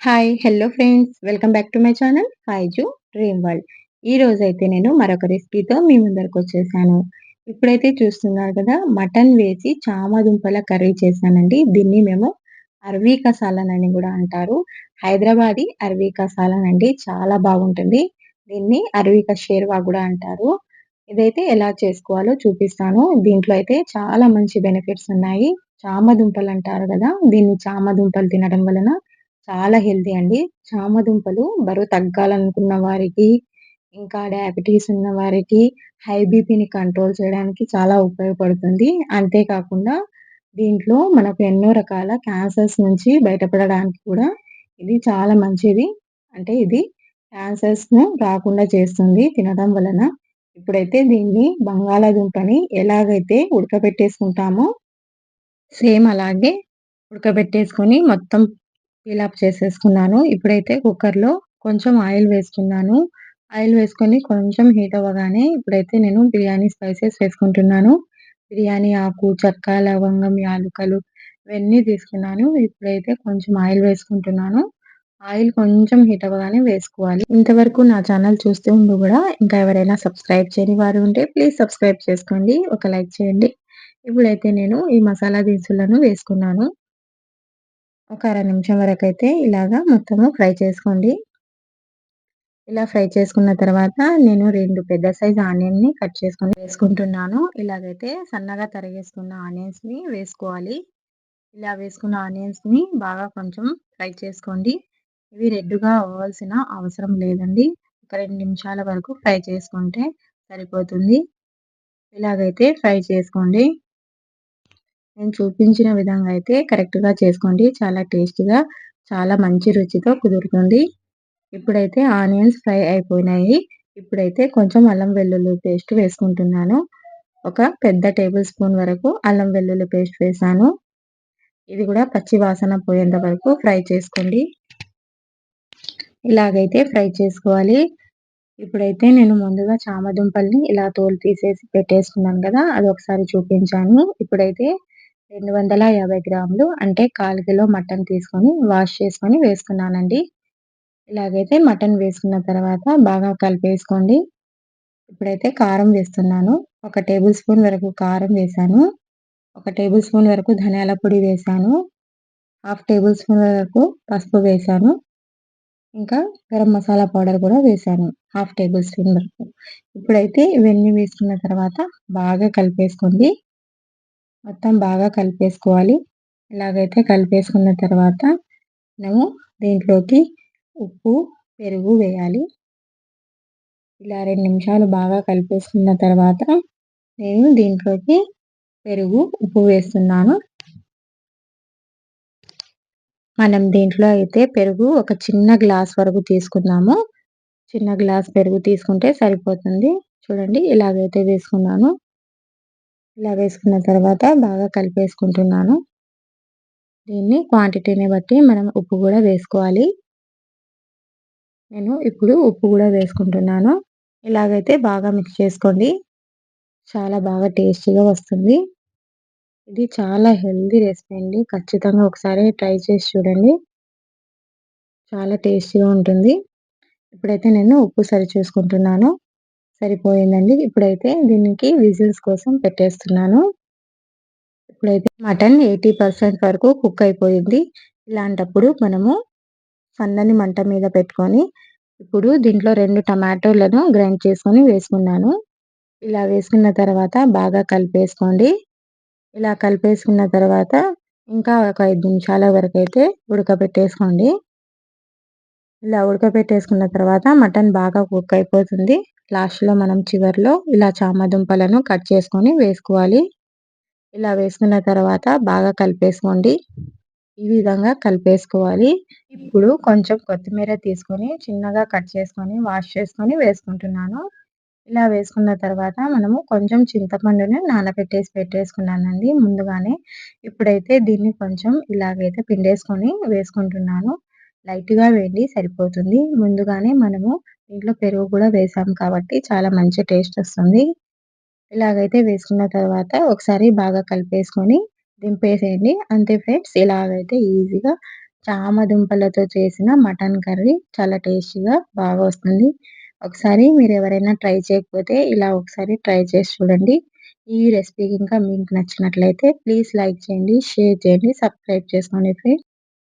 Hi! Hello friends. Welcome back to my channel Faizu dream world. ఈరోజైతే నేను మరొక రెసిపీతో మీ ముందరికొచ్చేసాను. ఇప్పుడైతే చూస్తున్నారు కదా! మటన్ వేసి చామదుంపల కర్రీ చేశానండి. దీన్ని మేము అరవీ కసాలన్ అని గూడా అంటారు. హైదరాబాదీ అరవీ కసాలన్ అండి. చాలా బాగుంటుంది. దీన్ని అరవీ కా షేర్వా గూడా అంటారు. ఇదైతే ఎలా చేసుకోవాలో చూపిస్తాను. దీంట్లో అయితే చాలా మంచి బెనిఫిట్స్ ఉన్నాయి. చామదుంపలంటారు గదా! దీన్ని చామదుంపలు తినడం వలన చాలా హెల్తీ అండి. చామదుంపలు బరువు తగ్గాలనుకున్న వారికి, ఇంకా డయాబెటిస్ ఉన్న వారికి, హై బీపీని కంట్రోల్ చేయడానికి చాలా ఉపయోగపడుతుంది. అంతేకాకుండా దీంట్లో మనకు ఎన్నో రకాల క్యాన్సర్స్ నుంచి బయటపడడానికి కూడా ఇది చాలా మంచిది. అంటే ఇది క్యాన్సర్స్‌ను రాకుండా చేస్తుంది తినడం వలన. ఇప్పుడైతే దీన్ని బంగాళాదుంపని ఎలాగైతే ఉడకబెట్టేసుకుంటామో సేమ్ అలాగే ఉడకబెట్టేసుకొని మొత్తం పీల్ చేసేసుకున్నాను. ఇప్పుడైతే కుక్కర్‌లో కొంచెం ఆయిల్ వేసుకున్నాను. ఆయిల్ వేసుకొని కొంచెం హీట్ అవ్వగానే ఇప్పుడైతే నేను బిర్యానీ స్పైసెస్ వేసుకుంటున్నాను. బిర్యానీ ఆకు, చెక్క, లవంగం, యాలుకలు ఇవన్నీ తీసుకున్నాను. ఇప్పుడైతే కొంచెం ఆయిల్ వేసుకుంటున్నాను. ఆయిల్ కొంచెం హీట్ అవ్వగానే వేసుకోవాలి. ఇంతవరకు నా ఛానల్ చూస్తూ ఉండి గూడా ఇంకా ఎవరైనా సబ్స్క్రైబ్ చేయని వారు ఉంటే ప్లీజ్ సబ్స్క్రైబ్ చేసుకోండి. ఒక లైక్ చేయండి. ఇప్పుడైతే నేను ఈ మసాలా దినుసులను వేసుకున్నాను. ఒక అర నిమిషం వరకైతే ఇలాగా మొత్తము ఫ్రై చేసుకోండి. ఇలా ఫ్రై చేసుకున్న తర్వాత నేను 2 పెద్ద సైజ్ ఆనియన్‌ని కట్ చేసుకొని వేసుకుంటున్నాను. ఇలాగైతే సన్నగా తరిగేసుకున్న ఆనియన్స్‌ని వేసుకోవాలి. ఇలా వేసుకున్న ఆనియన్స్‌ని బాగా కొంచెం ఫ్రై చేసుకోండి. ఇవి రెడ్‌గా అవ్వాల్సిన అవసరం లేదండి. ఒక 2 నిమిషాల వరకు ఫ్రై చేసుకుంటే సరిపోతుంది. ఇలాగైతే ఫ్రై చేసుకోండి. నేను చూపించిన విధంగా అయితే కరెక్ట్‌గా చేసుకోండి. చాలా టేస్టీగా, చాలా మంచి రుచితో కుదురుతుంది. ఇప్పుడైతే ఆనియన్స్ ఫ్రై అయిపోయినాయి. ఇప్పుడైతే కొంచెం అల్లం వెల్లుల్లి పేస్ట్ వేసుకుంటున్నాను. ఒక పెద్ద టేబుల్ స్పూన్ వరకు అల్లం వెల్లుల్లి పేస్ట్ వేశాను. ఇది కూడా పచ్చి వాసన పోయేంత వరకు ఫ్రై చేసుకోండి. ఇలాగైతే ఫ్రై చేసుకోవాలి. ఇప్పుడైతే నేను ముందుగా చామదుంపల్ని ఇలా తోలు తీసేసి పెట్టేసుకున్నాను గదా! అది ఒకసారి చూపించాను. ఇప్పుడైతే 250 గ్రాములు అంటే 1/4 కిలో మటన్ తీసుకొని వాష్ చేసుకొని వేసుకున్నానండి. ఇలాగైతే మటన్ వేసుకున్న తర్వాత బాగా కలిపేసుకోండి. ఇప్పుడైతే కారం వేస్తున్నాను. ఒక టేబుల్ స్పూన్ వరకు కారం వేశాను. ఒక టేబుల్ స్పూన్ వరకు ధనియాల పొడి వేశాను. హాఫ్ టేబుల్ స్పూన్ వరకు పసుపు వేశాను. ఇంకా గరం మసాలా పౌడర్ కూడా వేశాను. హాఫ్ టేబుల్ స్పూన్ వరకు. ఇప్పుడైతే ఇవన్నీ వేసుకున్న తర్వాత బాగా కలిపేసుకోండి. మొత్తం బాగా కలిపేసుకోవాలి. ఇలాగైతే కలిపేసుకున్న తర్వాత మనము దీంట్లోకి ఉప్పు, పెరుగు వేయాలి. ఇలా 2 నిమిషాలు బాగా కలిపేసుకున్న తర్వాత నేను దీంట్లోకి పెరుగు, ఉప్పు వేస్తున్నాను. మనం దీంట్లో అయితే పెరుగు ఒక చిన్న గ్లాస్ వరకు తీసుకున్నాము. చిన్న గ్లాస్ పెరుగు తీసుకుంటే సరిపోతుంది. చూడండి ఇలాగైతే వేసుకున్నాను. ఇలా వేసుకున్న తర్వాత బాగా కలిపేసుకుంటున్నాను. దీన్ని క్వాంటిటీని బట్టి మనం ఉప్పు గూడా వేసుకోవాలి. నేను ఇప్పుడు ఉప్పు గూడా వేసుకుంటున్నాను. ఇలాగైతే బాగా మిక్స్ చేసుకోండి. చాలా బాగా టేస్టీగా వస్తుంది. ఇది చాలా హెల్తీ రెసిపీ అండి. ఖచ్చితంగా ఒకసారి ట్రై చేసి చూడండి. చాలా టేస్టీగా ఉంటుంది. ఇప్పుడైతే నేను ఉప్పు సరిచూసుకుంటున్నాను. సరిపోయిందండి. ఇప్పుడైతే దీనికి విజిల్స్ కోసం పెట్టేస్తున్నాను. ఇప్పుడైతే మటన్ 80% వరకు కుక్ అయిపోయింది. ఇలాంటప్పుడు మనము సన్నని మంట మీద పెట్టుకొని, ఇప్పుడు దీంట్లో 2 టమాటోలను గ్రైండ్ చేసుకొని వేసుకున్నాను. ఇలా వేసుకున్న తర్వాత బాగా కలిపేసుకోండి. ఇలా కలిపేసుకున్న తర్వాత ఇంకా ఒక 5 నిమిషాల వరకైతే ఉడకబెట్టేసుకోండి. ఇలా ఉడకబెట్టేసుకున్న తర్వాత మటన్ బాగా కుక్ అయిపోతుంది. లాస్ట్‌లో మనం చివర్లో ఇలా చామదుంపలను కట్ చేసుకొని వేసుకోవాలి. ఇలా వేసుకున్న తర్వాత బాగా కలిపేసుకోండి. ఈ విధంగా కలిపేసుకోవాలి. ఇప్పుడు కొంచెం కొత్తిమీర తీసుకొని చిన్నగా కట్ చేసుకొని, వాష్ చేసుకొని వేసుకుంటున్నాను. ఇలా వేసుకున్న తర్వాత మనము కొంచెం చింతపండుని నానబెట్టేసి పెట్టేసుకున్నానండి ముందుగానే. ఇప్పుడైతే దీన్ని కొంచెం ఇలాగైతే పిండేసుకొని వేసుకుంటున్నాను. లైట్‌గా వేయండి సరిపోతుంది. ముందుగానే మనము దీంట్లో పెరుగు కూడా వేసాం కాబట్టి చాలా మంచి టేస్ట్ వస్తుంది. ఇలాగైతే వేసుకున్న తర్వాత ఒకసారి బాగా కలిపేసుకొని దింపేసేయండి. అంతే ఫ్రెండ్స్. ఇలాగైతే ఈజీగా చామ దుంపలతో చేసిన మటన్ కర్రీ చాలా టేస్టీగా బాగా వస్తుంది. ఒకసారి మీరెవరైనా ట్రై చేయకపోతే ఇలా ఒకసారి ట్రై చేసి చూడండి. ఈ రెసిపీ ఇంకా మీకు నచ్చినట్లయితే ప్లీజ్ లైక్ చేయండి, షేర్ చేయండి, సబ్స్క్రైబ్ చేసుకోండి ఫ్రెండ్స్.